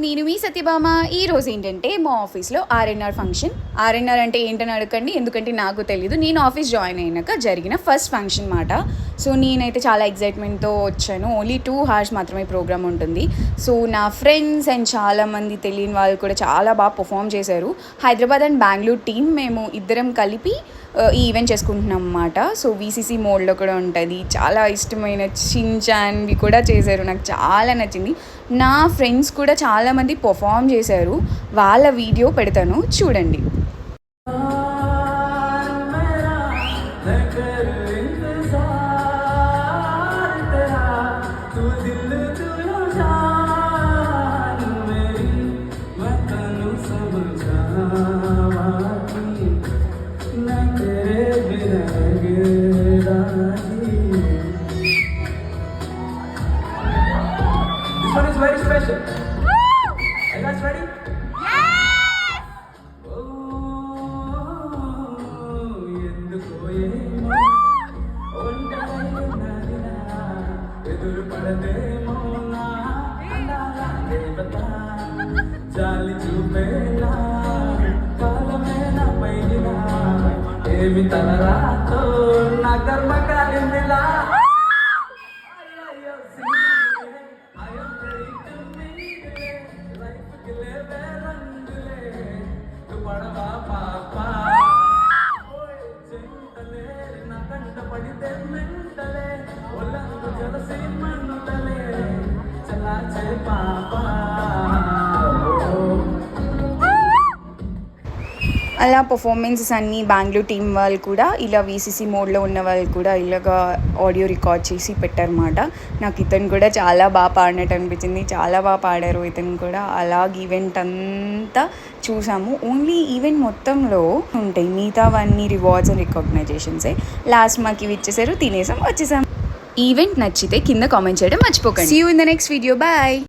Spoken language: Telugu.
నేను మీ సత్యభామ. ఈరోజు ఏంటంటే మా ఆఫీస్లో ఆర్ఎన్ఆర్ ఫంక్షన్. ఆర్ఎన్ఆర్ అంటే ఏంటని అడగండి, ఎందుకంటే నాకు తెలీదు. నేను ఆఫీస్ జాయిన్ అయినాక జరిగిన ఫస్ట్ ఫంక్షన్ మాట. సో నేనైతే చాలా ఎగ్జైట్మెంట్తో వచ్చాను. ఓన్లీ 2 hours మాత్రమే ప్రోగ్రామ్ ఉంటుంది. సో నా ఫ్రెండ్స్ అండ్ చాలామంది తెలియని వాళ్ళు కూడా చాలా బాగా పర్ఫామ్ చేశారు. హైదరాబాద్ అండ్ బెంగళూరు టీం మేము ఇద్దరం కలిపి ఈ ఈవెంట్ చేసుకుంటున్నాం అన్నమాట. సో వీసీసీ మోడ్లో కూడా ఉంటుంది. చాలా ఇష్టమైన షిన్చాన్వి కూడా చేశారు, నాకు చాలా నచ్చింది. నా ఫ్రెండ్స్ కూడా చాలామంది పర్ఫామ్ చేశారు. వాళ్ళ వీడియో పెడతాను, చూడండి. This one is very special. Are you guys ready? Yes! ఎందుకో ఏమో ఒంటరిగా ఎదురు పడదేమో నా అందాల దేవత, జాలి చూపేలా కాలమే నా పైన ఏమి తలరాతో నా కర్మ కాలిందిలా. అలా పర్ఫార్మెన్సెస్ అన్నీ బెంగళూరు టీం వాళ్ళు కూడా ఇలా వీసీసీ మోడ్లో ఉన్న వాళ్ళు కూడా ఇలాగా ఆడియో రికార్డ్ చేసి పెట్టారన్నమాట. నాకు ఇతను కూడా చాలా బాగా పాడినట్టు అనిపించింది, చాలా బాగా పాడారు ఇతను కూడా. అలాగ ఈవెంట్ అంతా చూసాము. ఓన్లీ ఈవెంట్ మొత్తంలో ఉంటాయి, మిగతావన్నీ రివార్డ్స్ అండ్ రికగ్నైజేషన్సే. లాస్ట్ మాకు ఇవి ఇచ్చేసారు, తినేసాం, వచ్చేసాం. ఈవెంట్ నచ్చితే కింద కామెంట్ చేయడం మర్చిపోకండి. See you in the next video. Bye.